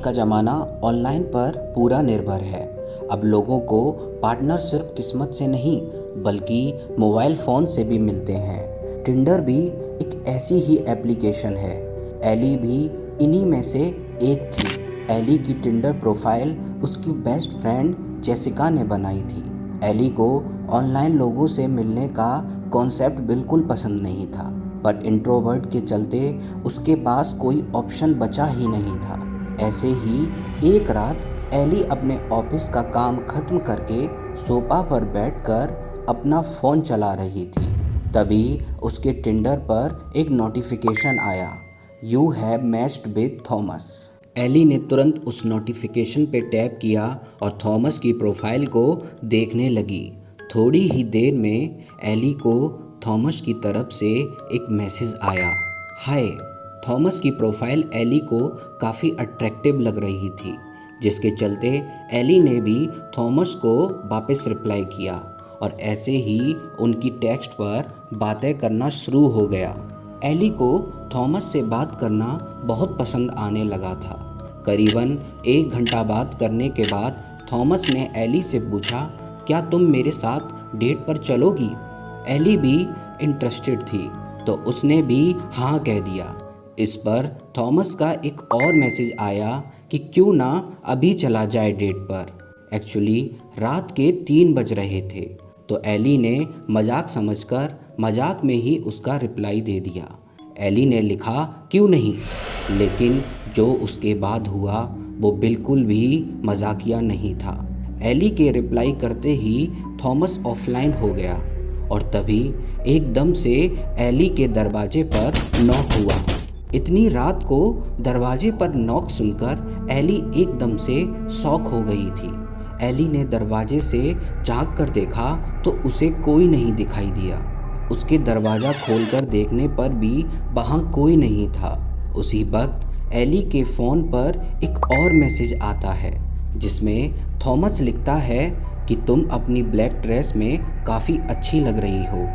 का ज़माना ऑनलाइन पर पूरा निर्भर है। अब लोगों को पार्टनर सिर्फ किस्मत से नहीं बल्कि मोबाइल फ़ोन से भी मिलते हैं। टिंडर भी एक ऐसी ही एप्लीकेशन है। एली भी इन्हीं में से एक थी। एली की टिंडर प्रोफाइल उसकी बेस्ट फ्रेंड जेसिका ने बनाई थी। एली को ऑनलाइन लोगों से मिलने का कॉन्सेप्ट बिल्कुल पसंद नहीं था, पर इंट्रोवर्ट के चलते उसके पास कोई ऑप्शन बचा ही नहीं था। ऐसे ही एक रात एली अपने ऑफिस का काम खत्म करके सोफा पर बैठकर अपना फ़ोन चला रही थी। तभी उसके टिंडर पर एक नोटिफिकेशन आया, you have matched with Thomas. Ellie ने तुरंत उस नोटिफिकेशन पे टैप किया और थॉमस की प्रोफाइल को देखने लगी। थोड़ी ही देर में एली को थॉमस की तरफ से एक मैसेज आया, हाय। थॉमस की प्रोफाइल एली को काफ़ी अट्रैक्टिव लग रही थी, जिसके चलते एली ने भी थॉमस को वापस रिप्लाई किया और ऐसे ही उनकी टेक्स्ट पर बातें करना शुरू हो गया। एली को थॉमस से बात करना बहुत पसंद आने लगा था। करीबन 1 घंटा बात करने के बाद थॉमस ने एली से पूछा, क्या तुम मेरे साथ डेट पर चलोगी? एली भी इंटरेस्टेड थी तो उसने भी हाँ कह दिया। इस पर थॉमस का एक और मैसेज आया कि क्यों ना अभी चला जाए डेट पर। एक्चुअली रात के 3 बज रहे थे तो एली ने मजाक समझकर मजाक में ही उसका रिप्लाई दे दिया। एली ने लिखा, क्यों नहीं, लेकिन जो उसके बाद हुआ वो बिल्कुल भी मजाकिया नहीं था। एली के रिप्लाई करते ही थॉमस ऑफलाइन हो गया और तभी एकदम से एली के दरवाजे पर नॉक हुआ। इतनी रात को दरवाजे पर नॉक सुनकर एली एकदम से शॉक हो गई थी। एली ने दरवाजे से झांक कर देखा तो उसे कोई नहीं दिखाई दिया। उसके दरवाज़ा खोलकर देखने पर भी वहाँ कोई नहीं था। उसी वक्त एली के फ़ोन पर एक और मैसेज आता है जिसमें थॉमस लिखता है कि तुम अपनी ब्लैक ड्रेस में काफ़ी अच्छी लग रही हो।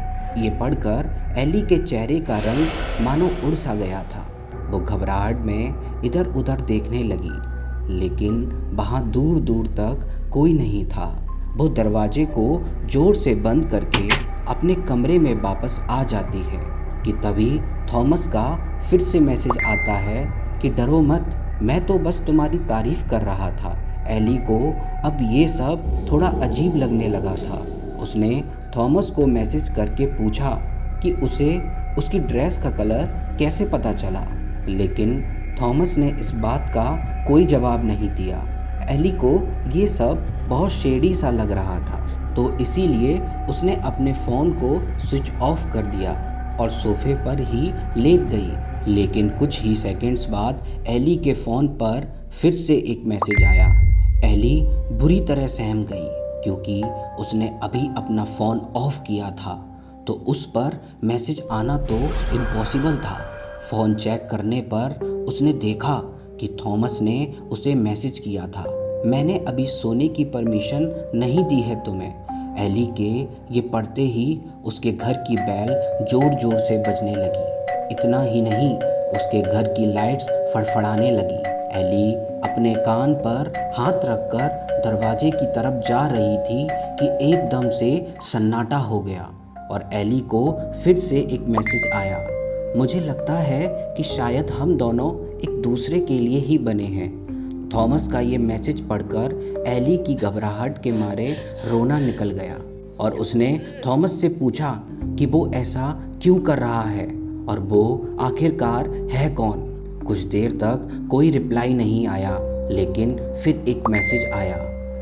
ये पढ़कर एली के चेहरे का रंग मानो उड़ सा गया था। वो घबराहट में इधर उधर देखने लगी, लेकिन वहाँ दूर दूर तक कोई नहीं था। वो दरवाजे को ज़ोर से बंद करके अपने कमरे में वापस आ जाती है कि तभी थॉमस का फिर से मैसेज आता है कि डरो मत, मैं तो बस तुम्हारी तारीफ़ कर रहा था। एली को अब ये सब थोड़ा अजीब लगने लगा था। उसने थॉमस को मैसेज करके पूछा कि उसे उसकी ड्रेस का कलर कैसे पता चला, लेकिन थॉमस ने इस बात का कोई जवाब नहीं दिया। एली को ये सब बहुत शेडी सा लग रहा था, तो इसीलिए उसने अपने फ़ोन को स्विच ऑफ कर दिया और सोफे पर ही लेट गई। लेकिन कुछ ही सेकंड्स बाद एली के फ़ोन पर फिर से एक मैसेज आया। एली बुरी तरह सहम गई क्योंकि उसने अभी अपना फ़ोन ऑफ किया था, तो उस पर मैसेज आना तो इम्पॉसिबल था। फ़ोन चेक करने पर उसने देखा कि थॉमस ने उसे मैसेज किया था, मैंने अभी सोने की परमिशन नहीं दी है तुम्हें। एली के ये पढ़ते ही उसके घर की बेल ज़ोर ज़ोर से बजने लगी। इतना ही नहीं, उसके घर की लाइट्स फड़फड़ाने लगी। एली अपने कान पर हाथ रखकर दरवाजे की तरफ जा रही थी कि एकदम से सन्नाटा हो गया और एली को फिर से एक मैसेज आया, मुझे लगता है कि शायद हम दोनों एक दूसरे के लिए ही बने हैं। थॉमस का ये मैसेज पढ़कर एली की घबराहट के मारे रोना निकल गया और उसने थॉमस से पूछा कि वो ऐसा क्यों कर रहा है और वो आखिरकार है कौन। कुछ देर तक कोई रिप्लाई नहीं आया, लेकिन फिर एक मैसेज आया,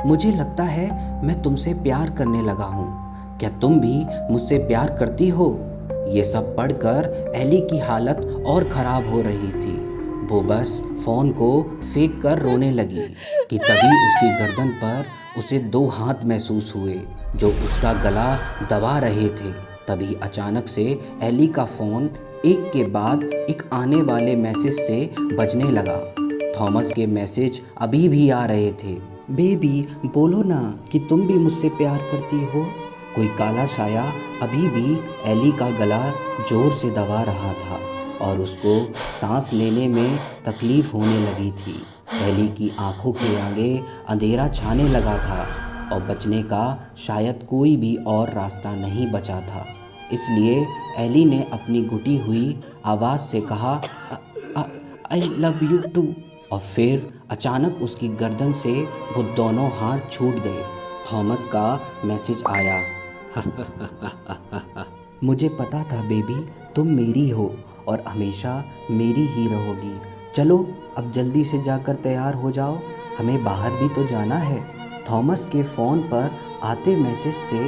मुझे लगता है मैं तुमसे प्यार करने लगा हूँ, क्या तुम भी मुझसे प्यार करती हो? ये सब पढ़कर एली की हालत और ख़राब हो रही थी। वो बस फ़ोन को फेंक कर रोने लगी कि तभी उसकी गर्दन पर उसे 2 हाथ महसूस हुए जो उसका गला दबा रहे थे। तभी अचानक से एली का फ़ोन एक के बाद एक आने वाले मैसेज से बजने लगा। थॉमस के मैसेज अभी भी आ रहे थे, बेबी बोलो ना कि तुम भी मुझसे प्यार करती हो। कोई काला साया अभी भी एली का गला ज़ोर से दबा रहा था और उसको सांस लेने में तकलीफ़ होने लगी थी। एली की आंखों के आगे अंधेरा छाने लगा था और बचने का शायद कोई भी और रास्ता नहीं बचा था। इसलिए एली ने अपनी घुटी हुई आवाज़ से कहा, आई लव यू टू। और फिर अचानक उसकी गर्दन से वो दोनों हाथ छूट गए। थॉमस का मैसेज आया, मुझे पता था बेबी, तुम मेरी हो और हमेशा मेरी ही रहोगी। चलो अब जल्दी से जाकर तैयार हो जाओ, हमें बाहर भी तो जाना है। थॉमस के फ़ोन पर आते मैसेज से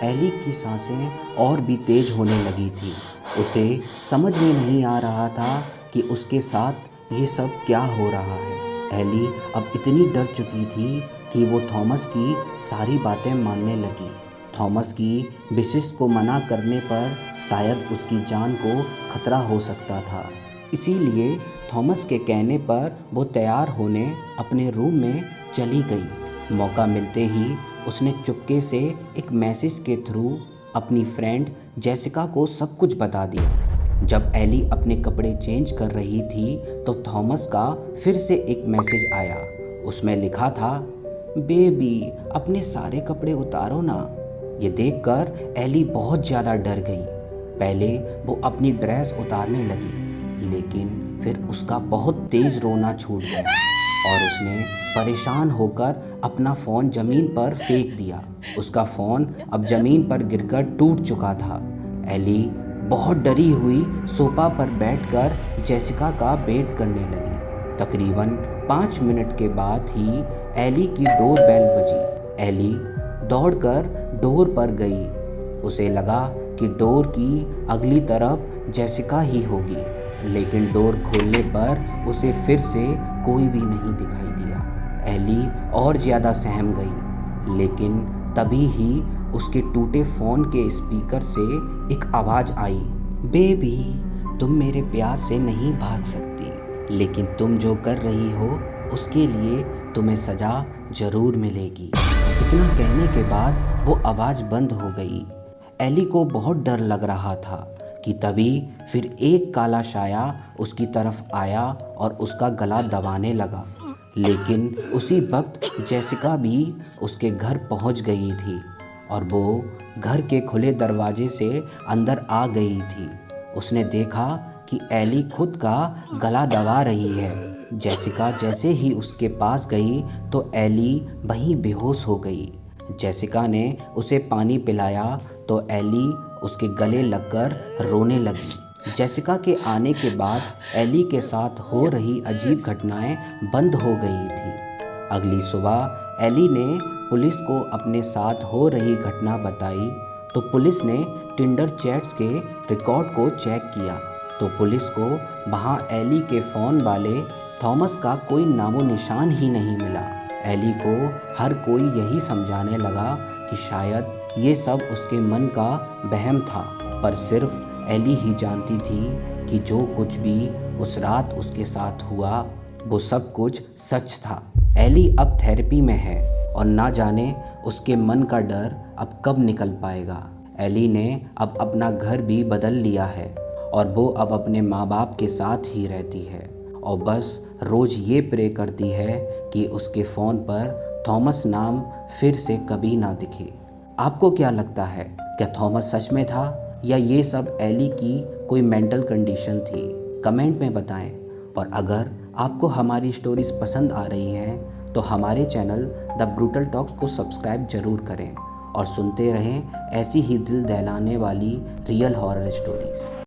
एली की सांसें और भी तेज होने लगी थी। उसे समझ में नहीं आ रहा था कि उसके साथ ये सब क्या हो रहा है। एली अब इतनी डर चुकी थी कि वो थॉमस की सारी बातें मानने लगी। थॉमस की विशेष को मना करने पर शायद उसकी जान को खतरा हो सकता था। इसीलिए थॉमस के कहने पर वो तैयार होने अपने रूम में चली गई। मौका मिलते ही उसने चुपके से एक मैसेज के थ्रू अपनी फ्रेंड जेसिका को सब कुछ बता दिया। जब एली अपने कपड़े चेंज कर रही थी तो थॉमस का फिर से एक मैसेज आया। उसमें लिखा था, बेबी अपने सारे कपड़े उतारो ना। ये देखकर एली बहुत ज़्यादा डर गई। पहले वो अपनी ड्रेस उतारने लगी, लेकिन फिर उसका बहुत तेज़ रोना छूट गया और उसने परेशान होकर अपना फ़ोन ज़मीन पर फेंक दिया। उसका फ़ोन अब ज़मीन पर गिरकर टूट चुका था। एली बहुत डरी हुई सोफा पर बैठकर जेसिका का वेट करने लगी। तकरीबन 5 मिनट के बाद ही एली की डोर बेल बजी। एली दौड़कर डोर पर गई। उसे लगा कि डोर की अगली तरफ जेसिका ही होगी, लेकिन डोर खोलने पर उसे फिर से कोई भी नहीं दिखाई दिया। एली और ज़्यादा सहम गई, लेकिन तभी ही उसके टूटे फ़ोन के स्पीकर से एक आवाज़ आई, बेबी तुम मेरे प्यार से नहीं भाग सकती, लेकिन तुम जो कर रही हो उसके लिए तुम्हें सज़ा ज़रूर मिलेगी। इतना कहने के बाद वो आवाज़ बंद हो गई। एली को बहुत डर लग रहा था कि तभी फिर एक काला साया उसकी तरफ आया और उसका गला दबाने लगा। लेकिन उसी वक्त जेसिका भी उसके घर पहुंच गई थी और वो घर के खुले दरवाजे से अंदर आ गई थी। उसने देखा कि एली खुद का गला दबा रही है। जेसिका जैसे ही उसके पास गई तो एली वहीं बेहोश हो गई। जेसिका ने उसे पानी पिलाया तो एली उसके गले लगकर रोने लगी। जेसिका के आने के बाद एली के साथ हो रही अजीब घटनाएं बंद हो गई थी। अगली सुबह एली ने पुलिस को अपने साथ हो रही घटना बताई तो पुलिस ने टिंडर चैट्स के रिकॉर्ड को चेक किया तो पुलिस को वहां एली के फ़ोन वाले थॉमस का कोई नामो निशान ही नहीं मिला। एली को हर कोई यही समझाने लगा कि शायद ये सब उसके मन का वहम था, पर सिर्फ एली ही जानती थी कि जो कुछ भी उस रात उसके साथ हुआ वो सब कुछ सच था। एली अब थेरेपी में है और ना जाने उसके मन का डर अब कब निकल पाएगा। एली ने अब अपना घर भी बदल लिया है और वो अब अपने माँ बाप के साथ ही रहती है और बस रोज़ ये प्रे करती है कि उसके फ़ोन पर थॉमस नाम फिर से कभी ना दिखे। आपको क्या लगता है, क्या थॉमस सच में था या ये सब एली की कोई मेंटल कंडीशन थी? कमेंट में बताएं। और अगर आपको हमारी स्टोरीज पसंद आ रही हैं तो हमारे चैनल द ब्रूटल टॉक्स को सब्सक्राइब ज़रूर करें और सुनते रहें ऐसी ही दिल दहलाने वाली रियल हॉरर स्टोरीज़।